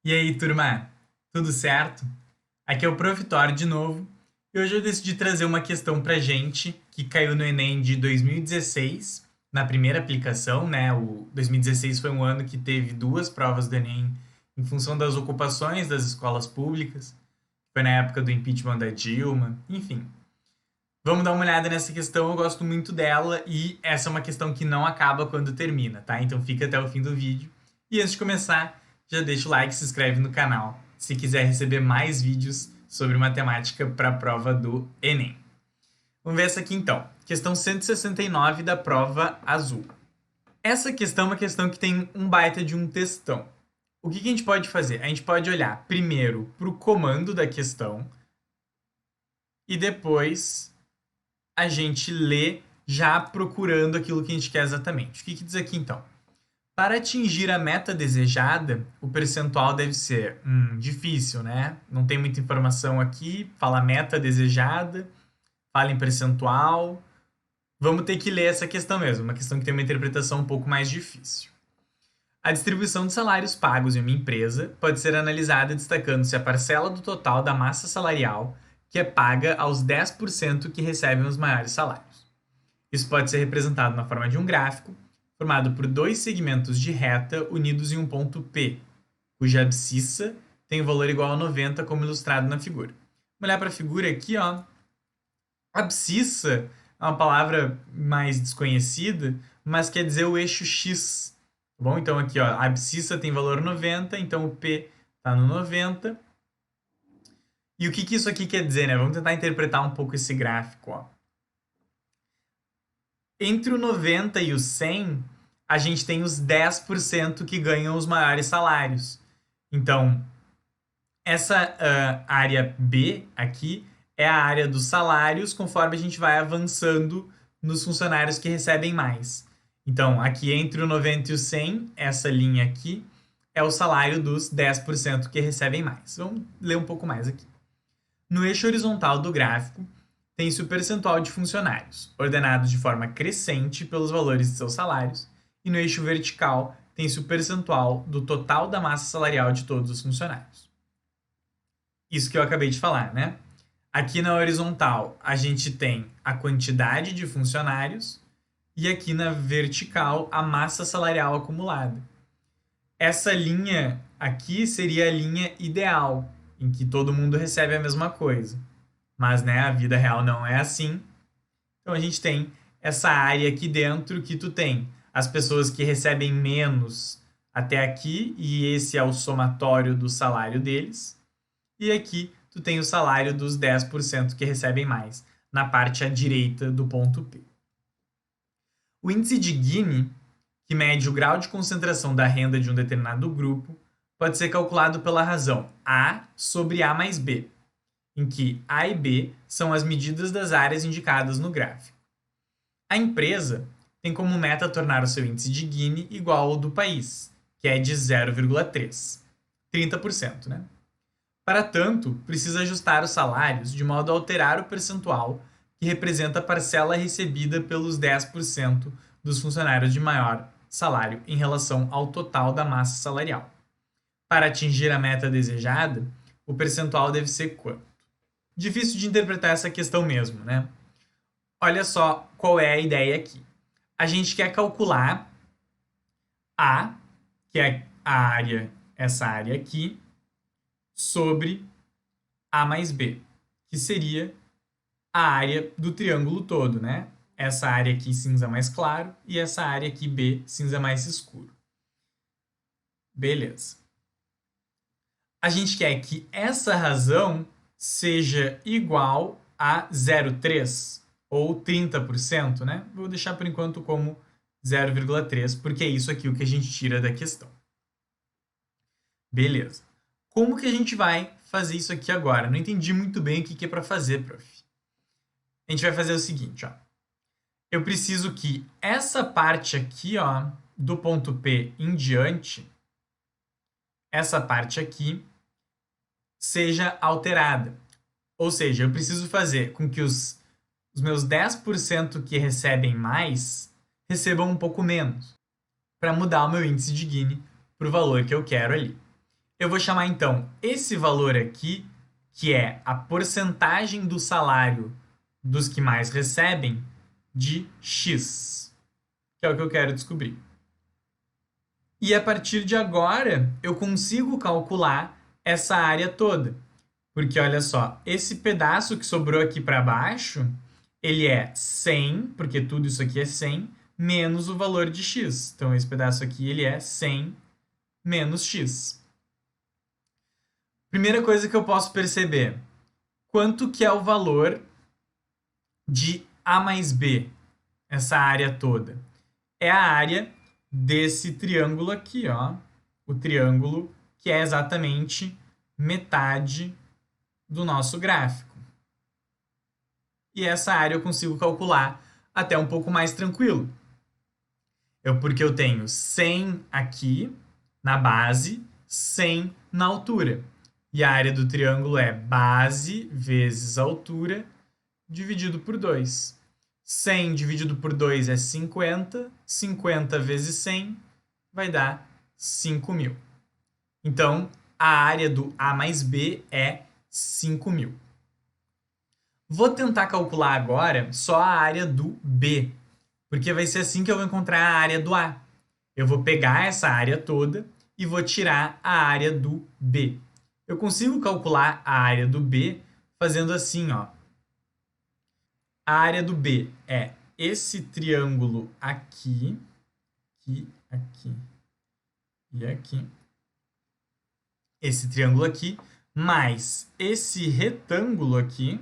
E aí, turma? Tudo certo? Aqui é o Prof. Thor de novo. E hoje eu decidi trazer uma questão pra gente que caiu no Enem de 2016, na primeira aplicação, né? O 2016 foi um ano que teve duas provas do Enem em função das ocupações das escolas públicas. Foi na época do impeachment da Dilma, enfim. Vamos dar uma olhada nessa questão, eu gosto muito dela e essa é uma questão que não acaba quando termina, tá? Então fica até o fim do vídeo. E antes de começar, já deixa o like e se inscreve no canal, se quiser receber mais vídeos sobre matemática para a prova do Enem. Vamos ver essa aqui então. Questão 169 da prova azul. Essa questão é uma questão que tem um baita de um textão. O que a gente pode fazer? A gente pode olhar primeiro para o comando da questão e depois a gente lê já procurando aquilo que a gente quer exatamente. O que diz aqui então? Para atingir a meta desejada, o percentual deve ser difícil, né? Não tem muita informação aqui. Fala meta desejada, fala em percentual. Vamos ter que ler essa questão mesmo, uma questão que tem uma interpretação um pouco mais difícil. A distribuição de salários pagos em uma empresa pode ser analisada destacando-se a parcela do total da massa salarial que é paga aos 10% que recebem os maiores salários. Isso pode ser representado na forma de um gráfico, formado por dois segmentos de reta unidos em um ponto P, cuja abscissa tem o valor igual a 90, como ilustrado na figura. Vamos olhar para a figura aqui, ó. Abscissa é uma palavra mais desconhecida, mas quer dizer o eixo X. Tá bom? Então aqui, ó, a abscissa tem valor 90, então o P está no 90. E o que isso aqui quer dizer, né? Vamos tentar interpretar um pouco esse gráfico, ó. Entre o 90 e o 100, a gente tem os 10% que ganham os maiores salários. Então, essa área B aqui é a área dos salários conforme a gente vai avançando nos funcionários que recebem mais. Então, aqui entre o 90 e o 100, essa linha aqui é o salário dos 10% que recebem mais. Vamos ler um pouco mais aqui. No eixo horizontal do gráfico, tem-se o percentual de funcionários, ordenados de forma crescente pelos valores de seus salários, e no eixo vertical tem-se o percentual do total da massa salarial de todos os funcionários. Isso que eu acabei de falar, né? Aqui na horizontal, a gente tem a quantidade de funcionários e aqui na vertical, a massa salarial acumulada. Essa linha aqui seria a linha ideal, em que todo mundo recebe a mesma coisa. Mas, né, a vida real não é assim. Então a gente tem essa área aqui dentro que tu tem as pessoas que recebem menos até aqui, e esse é o somatório do salário deles. E aqui tu tem o salário dos 10% que recebem mais, na parte à direita do ponto P. O índice de Gini, que mede o grau de concentração da renda de um determinado grupo, pode ser calculado pela razão A sobre A mais B, em que A e B são as medidas das áreas indicadas no gráfico. A empresa tem como meta tornar o seu índice de Gini igual ao do país, que é de 0,3, 30%, né? Para tanto, precisa ajustar os salários de modo a alterar o percentual que representa a parcela recebida pelos 10% dos funcionários de maior salário em relação ao total da massa salarial. Para atingir a meta desejada, o percentual deve ser quanto? Difícil de interpretar essa questão mesmo, né? Olha só qual é a ideia aqui. A gente quer calcular A, que é a área, essa área aqui, sobre A mais B, que seria a área do triângulo todo, né? Essa área aqui cinza mais claro e essa área aqui B cinza mais escuro. Beleza. A gente quer que essa razão seja igual a 0,3 ou 30%, né? Vou deixar por enquanto como 0,3, porque é isso aqui o que a gente tira da questão. Beleza. Como que a gente vai fazer isso aqui agora? Não entendi muito bem o que é para fazer, prof. A gente vai fazer o seguinte, ó. Eu preciso que essa parte aqui, ó, do ponto P em diante, essa parte aqui, seja alterada. Ou seja, eu preciso fazer com que os meus 10% que recebem mais recebam um pouco menos, para mudar o meu índice de Gini para o valor que eu quero ali. eu vou chamar então esse valor aqui, que é a porcentagem do salário dos que mais recebem, de x, que é o que eu quero descobrir. E a partir de agora, eu consigo calcular essa área toda. Porque olha só, esse pedaço que sobrou aqui para baixo, ele é 100, porque tudo isso aqui é 100, menos o valor de x. Então, esse pedaço aqui, ele é 100 menos x. Primeira coisa que eu posso perceber, quanto que é o valor de A mais B, essa área toda? É a área desse triângulo aqui, ó. O triângulo que é exatamente metade do nosso gráfico. E essa área eu consigo calcular até um pouco mais tranquilo. Porque eu tenho 100 aqui na base, 100 na altura. E a área do triângulo é base vezes altura dividido por 2. 100 dividido por 2 é 50. 50 vezes 100 vai dar 5.000. Então, a área do A mais B é 5.000. Vou tentar calcular agora só a área do B, porque vai ser assim que eu vou encontrar a área do A. Eu vou pegar essa área toda e vou tirar a área do B. Eu consigo calcular a área do B fazendo assim, ó. A área do B é esse triângulo aqui, aqui e aqui. Esse triângulo aqui, mais esse retângulo aqui,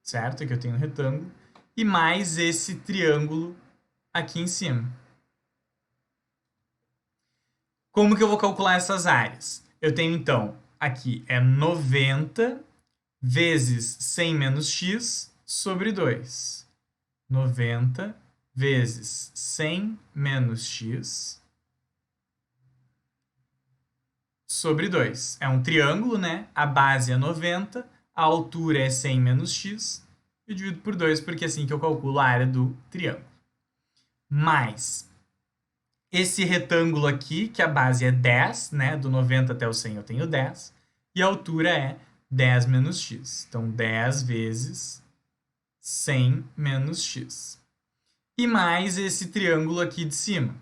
certo? Aqui eu tenho um retângulo, e mais esse triângulo aqui em cima. Como que eu vou calcular essas áreas? Eu tenho, então, aqui é 90 vezes 100 menos x sobre 2. 90 vezes 100 menos x sobre 2. É um triângulo, né? A base é 90, a altura é 100 menos x, eu divido por 2 porque é assim que eu calculo a área do triângulo. Mais esse retângulo aqui, que a base é 10, né? Do 90 até o 100 eu tenho 10, e a altura é 10 menos x. Então, 10 vezes 100 menos x. E mais esse triângulo aqui de cima,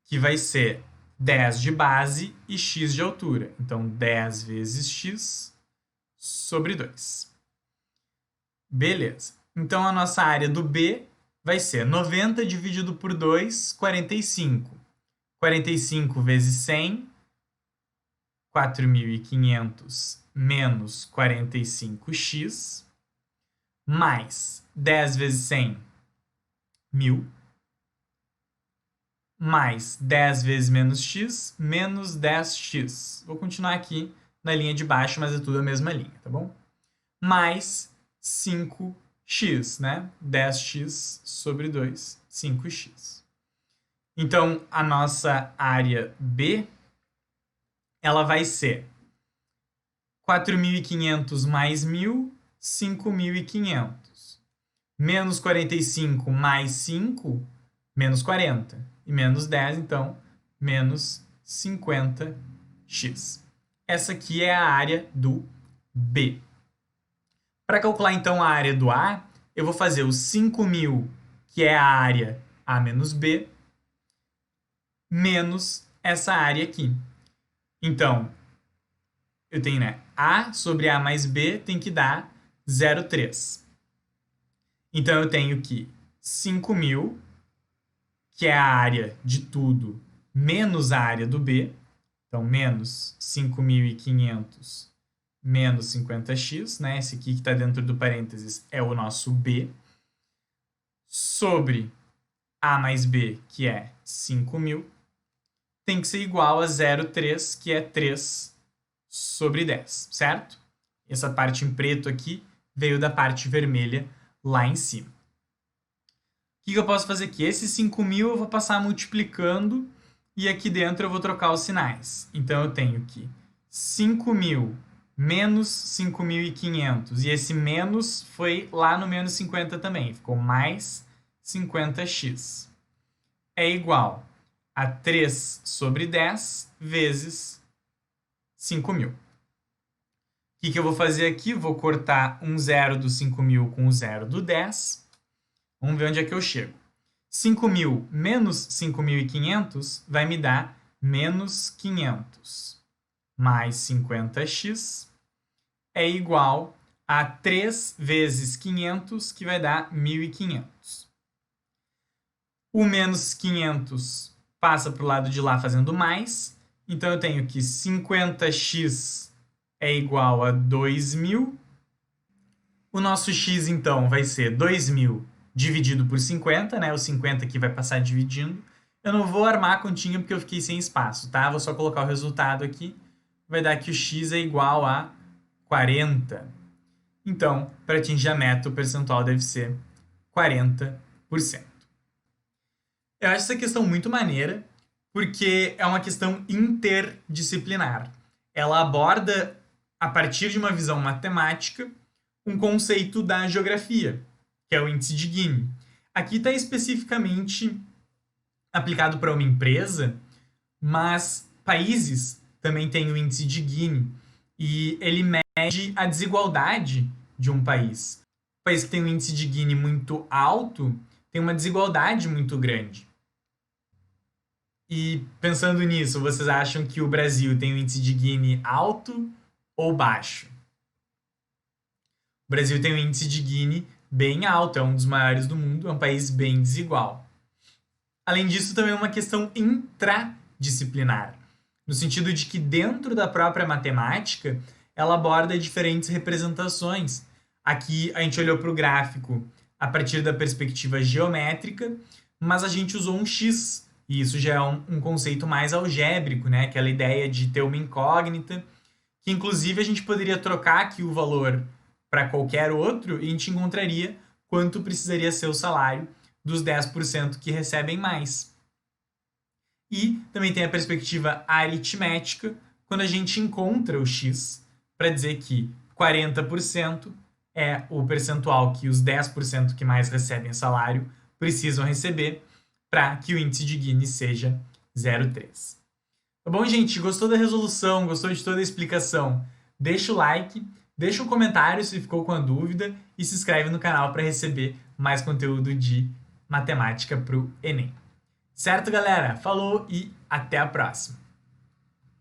que vai ser 10 de base e x de altura. Então, 10 vezes x sobre 2. Beleza. Então, a nossa área do B vai ser 90 dividido por 2, 45. 45 vezes 100, 4.500 menos 45x, mais 10 vezes 100, 1.000, mais 10 vezes menos x, menos 10x. Vou continuar aqui na linha de baixo, mas é tudo a mesma linha, tá bom? Mais 5x, né? 10x sobre 2, 5x. Então, a nossa área B, ela vai ser 4.500 mais 1.000, 5.500. Menos 45 mais 5, menos 40. E menos 10, então, menos 50x. Essa aqui é a área do B. Para calcular, então, a área do A, eu vou fazer os 5.000, que é a área A menos B, menos essa área aqui. Então, eu tenho, né? A sobre A mais B tem que dar 0,3. Então, eu tenho que 5.000, que é a área de tudo, menos a área do B. Então, menos 5.500 menos 50x, né? Esse aqui que está dentro do parênteses é o nosso B. Sobre A mais B, que é 5.000, tem que ser igual a 0,3, que é 3 sobre 10, certo? Essa parte em preto aqui veio da parte vermelha lá em cima. O que eu posso fazer aqui? Esse 5.000 eu vou passar multiplicando e aqui dentro eu vou trocar os sinais. Então, eu tenho que 5.000 menos 5.500. E esse menos foi lá no menos 50 também. Ficou mais 50x. É igual a 3 sobre 10 vezes 5.000. O que eu vou fazer aqui? Vou cortar um zero do 5.000 com o zero do 10. Vamos ver onde é que eu chego. 5.000 menos 5.500 vai me dar menos 500 mais 50x é igual a 3 vezes 500, que vai dar 1.500. O menos 500 passa para o lado de lá fazendo mais. Então, eu tenho que 50x é igual a 2.000. O nosso x, então, vai ser 2.000 dividido por 50, né? O 50 aqui vai passar dividindo. Eu não vou armar a continha porque eu fiquei sem espaço, tá? Vou só colocar o resultado aqui. Vai dar que o x é igual a 40. Então, para atingir a meta, o percentual deve ser 40%. Eu acho essa questão muito maneira, porque é uma questão interdisciplinar. Ela aborda, a partir de uma visão matemática, um conceito da geografia, que é o índice de Gini. Aqui está especificamente aplicado para uma empresa, mas países também têm o índice de Gini, e ele mede a desigualdade de um país. Um país que tem um índice de Gini muito alto tem uma desigualdade muito grande. E pensando nisso, vocês acham que o Brasil tem um índice de Gini alto ou baixo? O Brasil tem um índice de Gini bem alto, é um dos maiores do mundo, é um país bem desigual. Além disso, também é uma questão intradisciplinar, no sentido de que dentro da própria matemática, ela aborda diferentes representações. Aqui a gente olhou para o gráfico a partir da perspectiva geométrica, mas a gente usou um x, e isso já é um conceito mais algébrico, né? Aquela ideia de ter uma incógnita, que inclusive a gente poderia trocar aqui o valor para qualquer outro e a gente encontraria quanto precisaria ser o salário dos 10% que recebem mais. E também tem a perspectiva aritmética, quando a gente encontra o x para dizer que 40% é o percentual que os 10% que mais recebem salário precisam receber para que o índice de Gini seja 0,3. Tá bom, gente? Gostou da resolução? Gostou de toda a explicação? Deixa o like, deixa um comentário se ficou com a dúvida e se inscreve no canal para receber mais conteúdo de matemática para o Enem. Certo, galera? Falou e até a próxima!